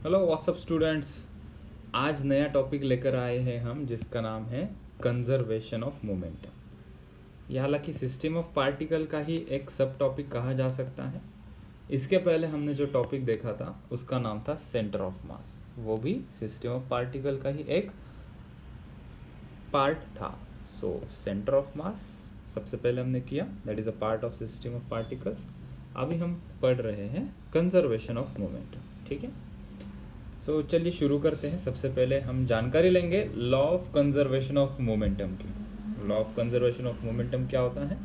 Hello what's up students. आज नया topic लेकर आए हैं हम, जिसका नाम है कंजर्वेशन ऑफ मोमेंटम। यह हालांकि सिस्टम ऑफ पार्टिकल का ही एक सब टॉपिक कहा जा सकता है। इसके पहले हमने जो टॉपिक देखा था उसका नाम था सेंटर ऑफ मास, वो भी सिस्टम ऑफ पार्टिकल का ही एक पार्ट था। सो सेंटर ऑफ मास सबसे पहले हमने किया, that is a part of system of particles. अभी हम पढ़ रहे हैं कंजर्वेशन ऑफ मोमेंटम, ठीक है। सो चलिए शुरू करते हैं। सबसे पहले हम जानकारी लेंगे law of conservation of momentum की। Law of conservation of momentum क्या होता है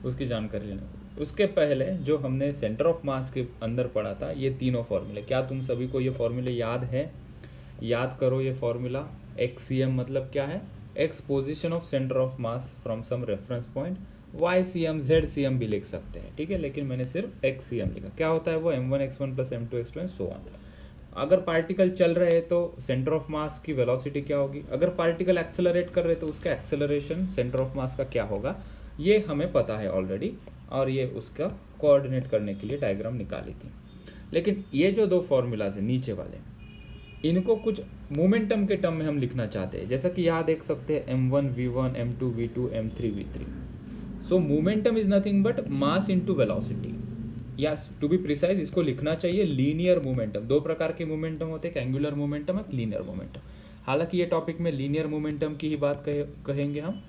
उसकी जानकारी लेंगे। उसके पहले जो हमने सेंटर ऑफ मास के अंदर पढ़ा था, ये तीनों फॉर्मूले, क्या तुम सभी को ये फॉर्मूले याद है? याद करो ये फॉर्मूला। XCM मतलब क्या है? X position of centre of mass from some reference point. YCM ZCM भी लिख सकते हैं, ठीक है, लेकिन मैंने सिर्फ XCM लिखा। क्या होता है वो? M1 x1 plus M2 x2 and so on. अगर पार्टिकल चल रहे हैं तो सेंटर ऑफ मास की वेलोसिटी क्या होगी? अगर पार्टिकल एक्सेलरेट कर रहे हैं तो उसका एक्सेलरेशन सेंटर ऑफ मास का क्या होगा? ये हमें पता है ऑलरेडी, और ये उसका कोऑर्डिनेट करने के लिए डायग्राम निकाली थी। लेकिन ये जो दो फॉर्मूलाज है नीचे वाले, इनको कुछ मोमेंटम के टर्म में हम लिखना चाहते हैं। जैसा कि यहाँ देख सकते हैं M1 V1 M2 V2 M3 V3। So momentum is nothing but mass into velocity, या टू बी प्रिसाइज इसको लिखना चाहिए लीनियर मोमेंटम। दो प्रकार के मोमेंटम होते हैं, एक एंगुलर मोमेंटम, एक लीनियर मोमेंटम। हालांकि ये टॉपिक में लीनियर मोमेंटम की ही बात कहेंगे हम।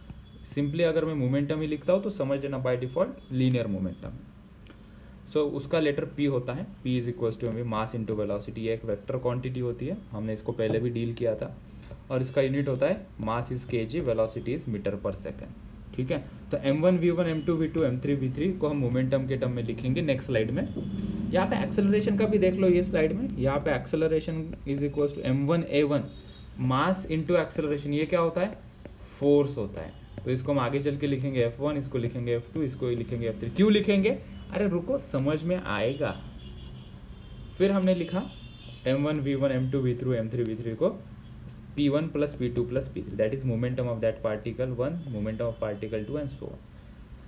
सिंपली अगर मैं मोमेंटम ही लिखता हूँ तो समझ लेना by default linear momentum. So उसका लेटर P होता है। P is equal to mass into velocity. ये एक वेक्टर क्वांटिटी होती है, हमने इसको पहले भी डील किया था, और इसका यूनिट होता है mass is kg, velocity is metre per second, ठीक है। तो M1 V1 M2 V2 M3 V3 को हम मोमेंटम के टर्म में लिखेंगे नेक्स्ट स्लाइड में। यहाँ पे एक्सेलरेशन का भी देख लो ये स्लाइड में। यहाँ पे acceleration is equal to M1 A1 mass into acceleration. ये क्या होता है? फोर्स होता है। तो इसको हम आगे चल के लिखेंगे F1, इसको लिखेंगे F2, इसको लिखेंगे F3। क्यों लिखेंगे? अरे रुको, समझ में आएगा। फिर हमने लिखा M1 V1 M2 V3 M3 V3 को P1 plus P2 plus P3, that is momentum of that particle 1, momentum of particle 2 and so on.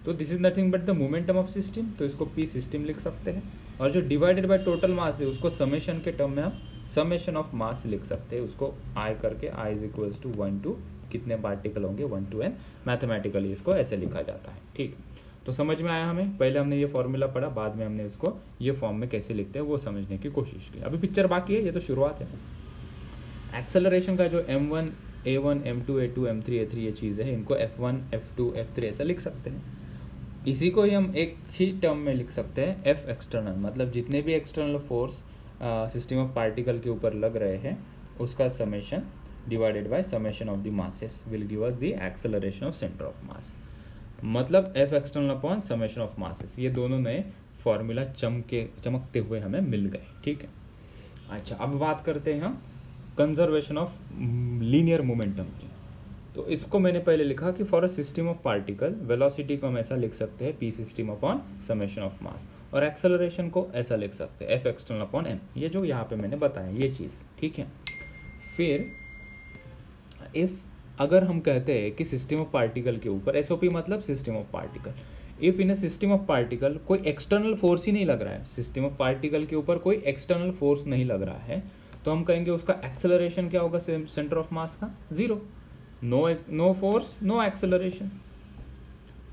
तो this is nothing but the momentum of system, तो इसको P system लिख सकते हैं। और जो divided by total mass है उसको समेशन के टर्म में हम समेशन ऑफ मास लिख सकते हैं। उसको I करके I is equals to 1 to कितने पार्टिकल होंगे 1 to n, मैथमेटिकली इसको ऐसे लिखा जाता है, ठीक। तो समझ में आया हमें? पहले हमने ये फॉर्मूला पढ़ा, बाद में हमने इसको ये फॉर्म में कैसे लिखते हैं वो समझने की कोशिश की। अभी पिक्चर बाकी है, ये तो शुरुआत है। एक्सेलरेशन का जो M1 A1 M2 A2 M3 A3 ये चीज़ें हैं, इनको F1 F2 F3 ऐसा लिख सकते हैं। इसी को ही हम एक ही टर्म में लिख सकते हैं F एक्सटर्नल, मतलब जितने भी external force system of particle के ऊपर लग रहे हैं उसका summation divided by summation of the masses will give us the acceleration of centre of मास। मतलब F external upon summation of masses. ये दोनों नए फॉर्मूला चमकते हुए हमें मिल गए, ठीक है। अच्छा, अब बात करते हैं हम कंजर्वेशन ऑफ लीनियर मोमेंटम की। तो इसको मैंने पहले लिखा कि for a system of particle velocity को हम ऐसा लिख सकते हैं P system upon summation of mass, और एक्सेलरेशन को ऐसा लिख सकते हैं F एक्सटर्नल अपॉन m, ये जो यहाँ पे मैंने बताया ये चीज़, ठीक है। फिर इफ अगर हम कहते हैं कि सिस्टम ऑफ पार्टिकल के ऊपर, SOP मतलब system of particle, if in a system of particle कोई एक्सटर्नल फोर्स ही नहीं लग रहा है, सिस्टम ऑफ पार्टिकल के ऊपर कोई एक्सटर्नल फोर्स नहीं लग रहा है, तो हम कहेंगे उसका एक्सेलरेशन क्या होगा सेंटर ऑफ मास का? Zero. No force no acceleration.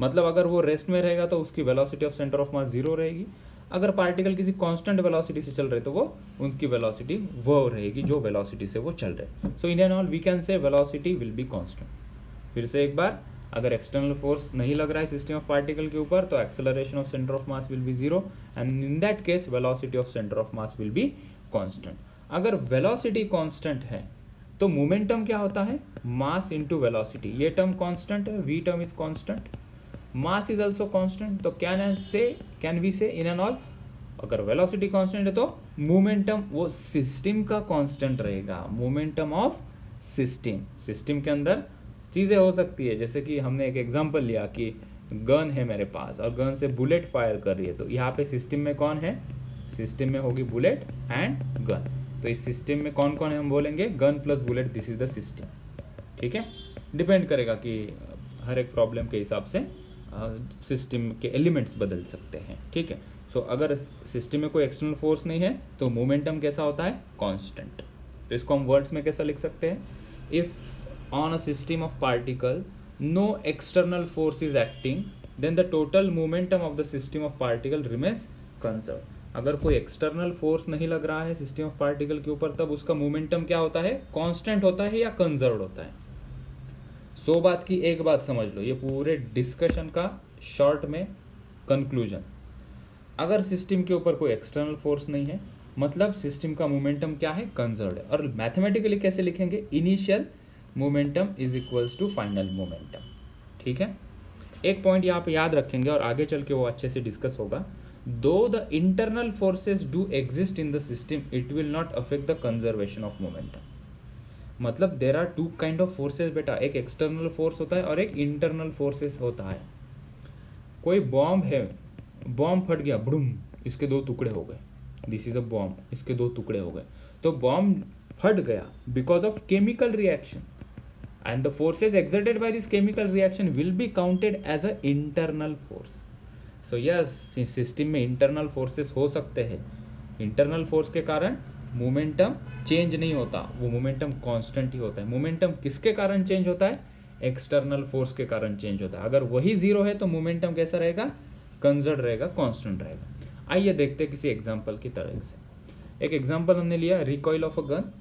मतलब अगर वो रेस्ट में रहेगा तो उसकी velocity of centre of mass zero रहेगी। अगर पार्टिकल किसी कांस्टेंट वेलोसिटी से चल रहे तो वो उनकी वेलोसिटी वो रहेगी जो वेलोसिटी से वो चल रहे। So in end all we can say velocity will be constant. फिर से एक बार, अगर एक्सटर्नल फोर्स नहीं लग रहा है सिस्टम ऑफ पार्टिकल के ऊपर तो acceleration of centre of mass will be zero, and in that case velocity of centre of mass will be constant. अगर वेलोसिटी कांस्टेंट है तो मोमेंटम क्या होता है? Mass into velocity. ये टर्म कांस्टेंट है, v term is constant, mass is also constant. तो can we से इन एंड ऑल, अगर वेलोसिटी कांस्टेंट है तो मोमेंटम वो सिस्टम का कांस्टेंट रहेगा। मोमेंटम ऑफ सिस्टम के अंदर चीज़ें हो सकती है, जैसे कि हमने एक एग्जांपल लिया कि गन है मेरे पास और गन से बुलेट फायर कर रही है, तो यहाँ पे सिस्टम में कौन है? सिस्टम में होगी बुलेट एंड गन। तो इस सिस्टम में कौन कौन है हम बोलेंगे? Gun plus bullet, this is the system, ठीक है। डिपेंड करेगा कि हर एक प्रॉब्लम के हिसाब से सिस्टम के एलिमेंट्स बदल सकते हैं, ठीक है। सो अगर सिस्टम में कोई एक्सटर्नल फोर्स नहीं है तो मोमेंटम कैसा होता है, कांस्टेंट। तो इसको हम वर्ड्स में कैसा लिख सकते हैं, if on a system of particle no external force is acting then the total momentum of the system of particle remains conserve. अगर कोई एक्सटर्नल फोर्स नहीं लग रहा है सिस्टम ऑफ पार्टिकल के ऊपर, तब उसका मोमेंटम क्या होता है, कांस्टेंट होता है या कंजर्व होता है। 100 बात की एक बात समझ लो, ये पूरे डिस्कशन का शॉर्ट में कंक्लूजन। अगर सिस्टम के ऊपर कोई एक्सटर्नल फोर्स नहीं है मतलब सिस्टम का मोमेंटम क्या है, कंजर्व है। और मैथमेटिकली कैसे लिखेंगे, initial momentum is equals to final momentum. ठीक है, एक पॉइंट यहाँ पे याद रखेंगे और आगे चल के वो अच्छे से डिस्कस होगा। Though the internal forces do exist in the system it will not affect the conservation of momentum. मतलब there are two kind of forces बेटा, एक एक्सटर्नल फोर्स होता है और एक इंटरनल फोर्सेस होता है। कोई बॉम्ब है, बॉम्ब फट गया, बुडुम, इसके 2 टुकड़े हो गए, दिस इज अ बॉम्ब, इसके 2 टुकड़े हो गए। तो बॉम्ब फट गया because of chemical reaction and the forces exerted by this chemical reaction will be counted as a internal force. So yes, system में इंटरनल फोर्सेस हो सकते हैं, इंटरनल फोर्स के कारण मोमेंटम चेंज नहीं होता, वो मोमेंटम कांस्टेंट ही होता है। मोमेंटम किसके कारण चेंज होता है, एक्सटर्नल फोर्स के कारण चेंज होता है। अगर वही जीरो है तो मोमेंटम कैसा रहेगा, कंजर्व रहेगा, कांस्टेंट रहेगा। आइए देखते हैं किसी एग्जांपल की तरह से। एक एग्जांपल हमने लिया, रिकॉइल ऑफ अ गन।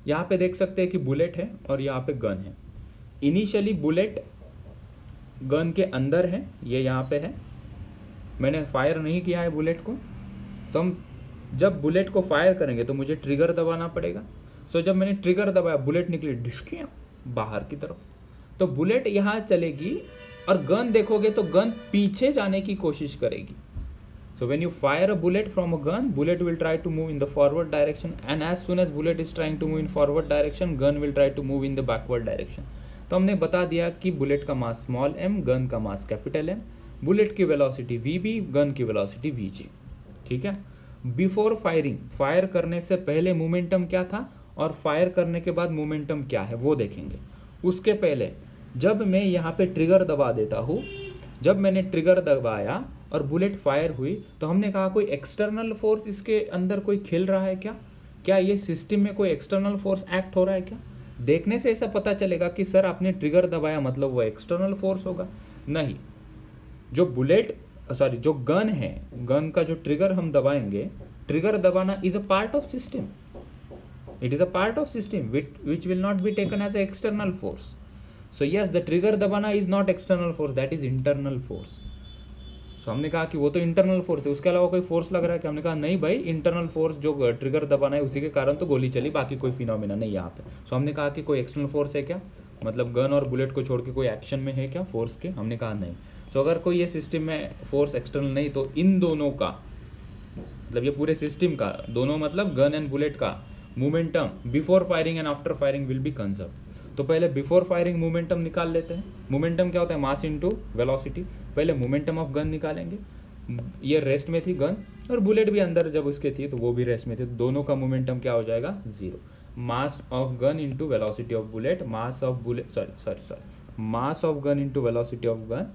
यहाँ पे देख सकते हैं कि बुलेट है और यहाँ पे गन है। इनिशियली बुलेट गन के अंदर है, ये यहाँ पे है, मैंने फायर नहीं किया है बुलेट को। तो हम जब बुलेट को फायर करेंगे तो मुझे ट्रिगर दबाना पड़ेगा। सो जब मैंने ट्रिगर दबाया बुलेट निकली डिस्कियाँ बाहर की तरफ, तो बुलेट यहाँ चलेगी और गन देखोगे तो गन पीछे जाने की कोशिश करेगी। So when you fire a bullet from a gun, bullet will try to move in the forward direction, and as soon as bullet is trying to move in forward direction, gun will try to move in the backward direction. तो हमने बता दिया कि bullet का mass small m, gun का mass capital M, bullet की velocity vb, gun की velocity vg। ठीक है, बिफोर फायरिंग, फायर करने से पहले मोमेंटम क्या था और फायर करने के बाद मोमेंटम क्या है वो देखेंगे। उसके पहले जब मैं यहाँ पे ट्रिगर दबा देता हूँ, जब मैंने ट्रिगर दबाया और बुलेट फायर हुई तो हमने कहा कोई एक्सटर्नल फोर्स इसके अंदर कोई खेल रहा है क्या, क्या ये सिस्टम में कोई एक्सटर्नल फोर्स एक्ट हो रहा है क्या। देखने से ऐसा पता चलेगा कि सर आपने ट्रिगर दबाया मतलब वो एक्सटर्नल फोर्स होगा, नहीं। जो बुलेट जो गन है, गन का जो ट्रिगर हम दबाएंगे, ट्रिगर दबाना is a part of system, it is a part of system which will not be taken as a external force. So yes, the trigger दबाना is not external force, that is internal force. So हमने कहा कि वो तो internal force है, उसके अलावा कोई फोर्स लग रहा है कि, हमने कहा नहीं भाई, इंटरनल फोर्स जो ट्रिगर दबाना है उसी के कारण तो गोली चली, बाकी कोई फिनोमिना नहीं यहाँ पे। सो हमने कहा कि कोई एक्सटर्नल फोर्स है क्या, मतलब गन और बुलेट को छोड़ के कोई एक्शन में है क्या फोर्स के, हमने कहा नहीं। सो अगर कोई ये सिस्टम में फोर्स एक्सटर्नल नहीं तो इन दोनों का मतलब ये पूरे सिस्टम का, दोनों मतलब गन एंड बुलेट का momentum before firing and after firing will be conserve. तो पहले बिफोर फायरिंग मोमेंटम निकाल लेते हैं। मोमेंटम क्या होता है, मास इनटू वेलोसिटी। पहले मोमेंटम ऑफ गन निकालेंगे, ये रेस्ट में थी गन और बुलेट भी अंदर जब उसके थी तो वो भी रेस्ट में थी, तो दोनों का मोमेंटम क्या हो जाएगा, 0। मास of gun into velocity of bullet, mass of bullet mass of gun into velocity of gun,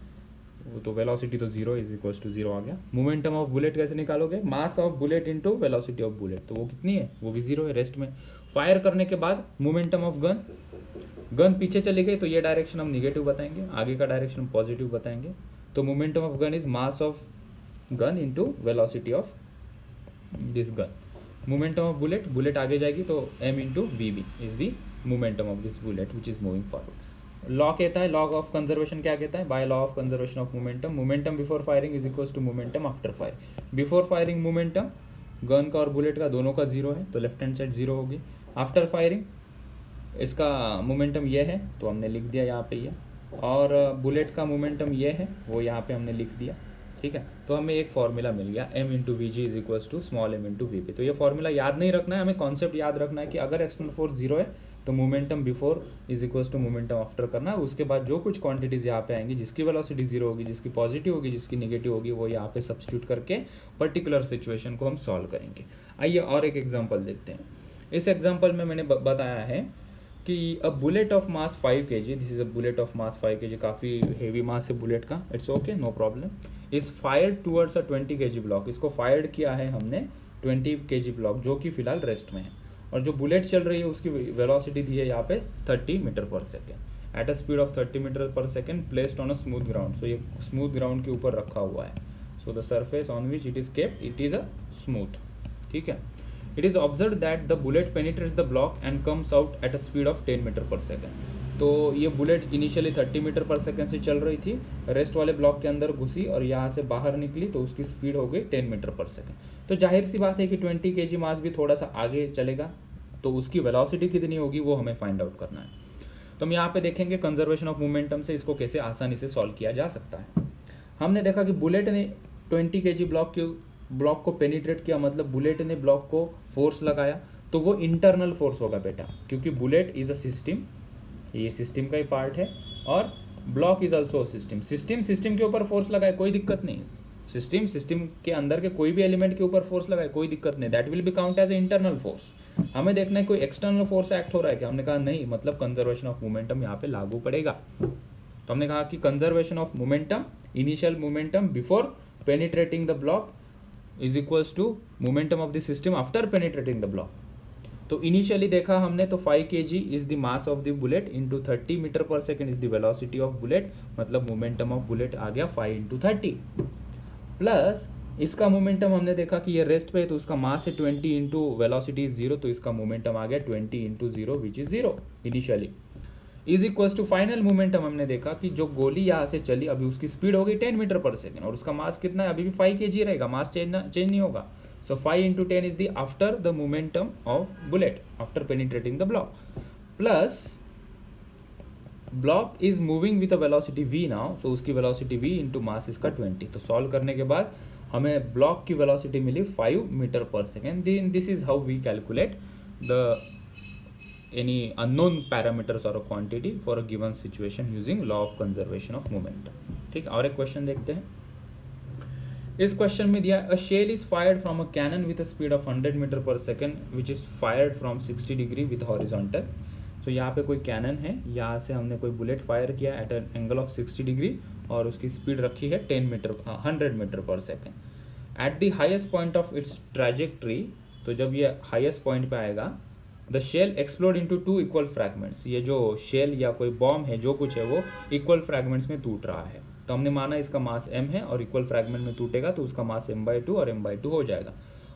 तो वेलोसिटी तो 0 इज इक्वल टू 0 आ गया। मोमेंटम ऑफ बुलेट कैसे निकालोगे, mass of bullet into velocity of bullet, तो वो कितनी है, वो भी 0 है रेस्ट में। फायर करने के बाद मोमेंटम ऑफ गन, गन पीछे चली गई तो ये डायरेक्शन हम निगेटिव बताएंगे, आगे का डायरेक्शन पॉजिटिव बताएंगे। तो momentum of gun is mass of gun into velocity of this gun. Momentum of bullet, bullet आगे जाएगी तो m into v b is the momentum of this bullet which is moving forward. Law कहता है, law of conservation क्या कहता है, by law of conservation of momentum, momentum before firing is equal to momentum after fire. Before firing momentum gun का और bullet का दोनों का 0 है तो लेफ्ट हैंड साइड 0 होगी। आफ्टर फायरिंग इसका मोमेंटम ये है तो हमने लिख दिया यहाँ पे ये, और बुलेट का मोमेंटम ये है वो यहाँ पे हमने लिख दिया। ठीक है, तो हमें एक फॉर्मूला मिल गया, m into v g is equals to small m into v p. तो ये फॉर्मूला याद नहीं रखना है, हमें कॉन्सेप्ट याद रखना है कि अगर एक्सटर्नल फोर्स 0 है तो momentum before is equals to momentum after करना है। उसके बाद जो कुछ क्वांटिटीज यहाँ पे आएंगी, जिसकी वेलोसिटी 0 होगी, जिसकी पॉजिटिव होगी, जिसकी नेगेटिव होगी, वो यहाँ पे सब्स्टिट्यूट करके पर्टिकुलर सिचुएशन को हम सॉल्व करेंगे। आइए और एक एग्जाम्पल देखते हैं। इस एग्जाम्पल में मैंने बताया है कि अ bullet of mass 5 kg, this is a bullet of mass 5 kg, काफ़ी हेवी मास है बुलेट का, it's okay, no problem, is fired towards a 20 kg block, इसको फायर्ड किया है हमने 20 kg ब्लॉक जो कि फिलहाल रेस्ट में है, और जो बुलेट चल रही है उसकी वेलोसिटी दी है यहाँ पे 30 metre per second at a speed of 30 metre per second placed on a smooth ground, so ये स्मूथ ग्राउंड के ऊपर रखा हुआ है, so the surface on which it is kept it is a smooth, ठीक है। It is observe that the bullet penetrates the block and comes out at a speed of 10 metre per second, तो ये bullet initially 30 metre per second से चल रही थी, rest वाले block के अंदर घुसी और यहाँ से बाहर निकली तो उसकी स्पीड हो गई 10 मीटर पर सेकेंड, तो जाहिर सी बात है कि 20 kg मास भी थोड़ा सा आगे चलेगा, तो उसकी वेलोसिटी कितनी होगी वो हमें फाइंड आउट करना है। तो हम यहाँ पे देखेंगे कंजर्वेशन ऑफ मोमेंटम से इसको कैसे आसानी से सॉल्व किया जा सकता है। हमने देखा कि बुलेट ने 20 kg ब्लॉक को पेनिट्रेट किया, मतलब बुलेट ने ब्लॉक को फोर्स लगाया, तो वो इंटरनल फोर्स होगा बेटा, क्योंकि बुलेट इज अ सिस्टम, ये सिस्टम का ही पार्ट है, और block is also system, system के ऊपर फोर्स लगाए कोई दिक्कत नहीं, सिस्टम के अंदर के कोई भी एलिमेंट के ऊपर फोर्स लगाए कोई दिक्कत नहीं, that will be count as a internal force. हमें देखना है कोई एक्सटर्नल फोर्स एक्ट हो रहा है क्या, हमने कहा नहीं, मतलब कंजर्वेशन ऑफ मोमेंटम यहाँ पे लागू पड़ेगा। तो हमने कहा कि conservation of momentum, initial momentum before penetrating the block is equals to momentum of the system after penetrating the block. तो इनिशियली देखा हमने तो 5 kg is the mass of the bullet into 30 metre per second is the velocity of bullet, मतलब momentum of bullet आ गया 5 into 30, plus इसका momentum हमने देखा कि ये रेस्ट पे है तो उसका मास है 20 इंटू वेलोसिटी 0, तो इसका मोमेंटम आ गया 20 into 0 which is 0 initially, is equals to final momentum. हमने देखा कि जो गोली यहाँ से चली अभी उसकी स्पीड हो गई 10 मीटर पर सेकेंड और उसका मास कितना है, अभी भी 5 kg रहेगा, मास चेंज नहीं होगा, so 5 into 10 is the after the momentum of bullet after penetrating the block, plus block is moving with a velocity v now, so उसकी वेलोसिटी v इंटू मास इसका 20, तो सॉल्व करने के बाद हमें ब्लॉक की वेलोसिटी मिली 5 metre per second. This is how we calculate the any unknown parameters or a quantity for a given situation using law of conservation of momentum। ठीक, और एक क्वेश्चन देखते हैं। इस क्वेश्चन में दिया a shell is fired from a cannon with a speed of 100 metre per second which is fired from 60 degree with horizontal। तो यहाँ पे कोई कैनन है, यहाँ से हमने कोई बुलेट फायर किया at an angle of 60 degree और उसकी स्पीड रखी है 100 metre per second at the highest point of its trajectory. तो जब ये हाइएस्ट पॉइंट पे आएगा the shell explode into 2 equal fragments, ये जो शेल या कोई बॉम्ब है जो कुछ है वो इक्वल फ्रैगमेंट्स में टूट रहा है, तो हमने माना इसका मास m है और इक्वल फ्रैगमेंट में टूटेगा तो उसका मास m/2 और m/2 हो जाएगा।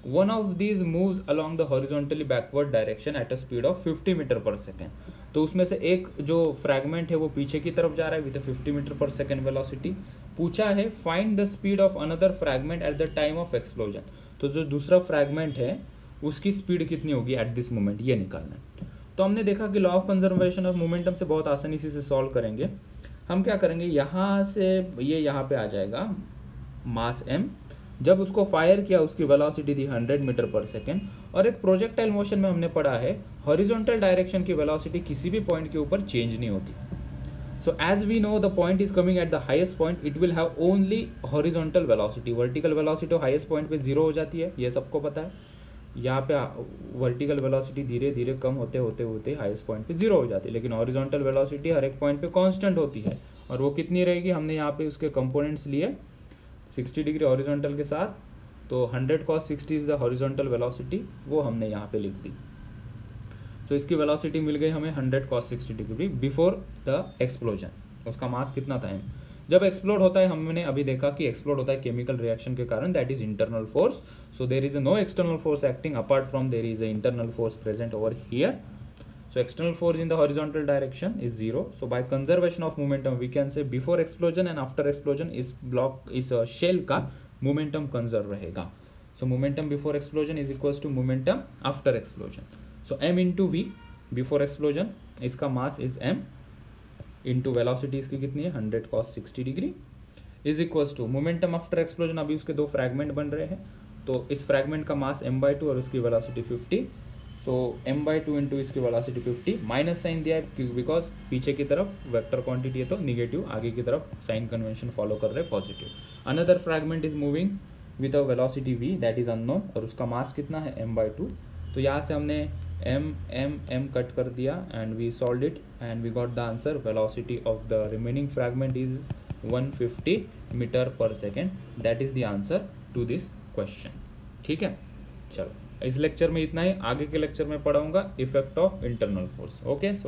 One of these moves along the horizontally backward direction at a speed of 50 metre per second, तो उसमें से एक जो फ्रैगमेंट है वो पीछे की तरफ जा रहा है with 50 metre per second velocity. पूछा है find the speed of another fragment at the time of explosion, तो जो दूसरा फ्रैगमेंट है उसकी स्पीड कितनी होगी एट दिस मोमेंट, ये निकालना है। तो हमने देखा कि law of conservation of momentum से बहुत आसानी से सॉल्व करेंगे। हम क्या करेंगे, यहाँ से ये यहाँ पे आ जाएगा मास m, जब उसको फायर किया उसकी वेलोसिटी थी 100 मीटर पर सेकेंड, और एक प्रोजेक्टाइल मोशन में हमने पढ़ा है हॉरिजॉन्टल डायरेक्शन की वेलोसिटी किसी भी पॉइंट के ऊपर चेंज नहीं होती। So as we know the point is coming at the highest point, it will have only horizontal velocity, vertical velocity highest point पे 0 हो जाती है, ये सबको पता है। यहाँ पे वर्टिकल वेलोसिटी धीरे धीरे कम होते होते होते हाईएस्ट पॉइंट पे 0 हो जाती है, लेकिन हॉरिजॉन्टल वेलोसिटी हर एक पॉइंट पे कांस्टेंट होती है, और वो कितनी रहेगी, हमने यहाँ पे उसके कंपोनेंट्स लिए 60 डिग्री हॉरिजॉन्टल के साथ, तो 100 cos 60 is the horizontal velocity, वो हमने यहाँ पे लिख दी। तो इसकी वेलोसिटी मिल गई हमें 100 cos 60 degree before the explosion. उसका मास कितना था, जब एक्सप्लोड होता है हमने अभी देखा कि एक्सप्लोड होता है केमिकल रिएक्शन के कारण, that is internal force, so there is no external force acting apart from there is a internal force present over here. So external force in the horizontal direction is 0. So by conservation of momentum we can say before explosion and after explosion is shell का momentum conserve रहेगा। So momentum before explosion is equals to momentum after explosion. So m into v before explosion, इसका mass is m into velocity इसकी कितनी है 100 cos 60 degree is equals to momentum after explosion। अभी उसके दो fragment बन रहे हैं, तो इस फ्रैगमेंट का मास m/2 और उसकी वेलोसिटी 50, सो m/2 इंटू इसकी वेलोसिटी 50, माइनस साइन दिया है बिकॉज पीछे की तरफ वेक्टर क्वांटिटी है तो निगेटिव, आगे की तरफ साइन कन्वेंशन फॉलो कर रहे हैं positive. Another fragment is moving with a velocity v that is unknown, और उसका मास कितना है m/2, तो यहाँ से हमने m कट कर दिया and we solve it and we got the answer. Velocity of the remaining fragment is 150 metre per second. That is the answer to this question. ठीक है, चलो इस लेक्चर में इतना ही. आगे के लेक्चर में पढ़ाऊंगा effect of internal force. Okay. So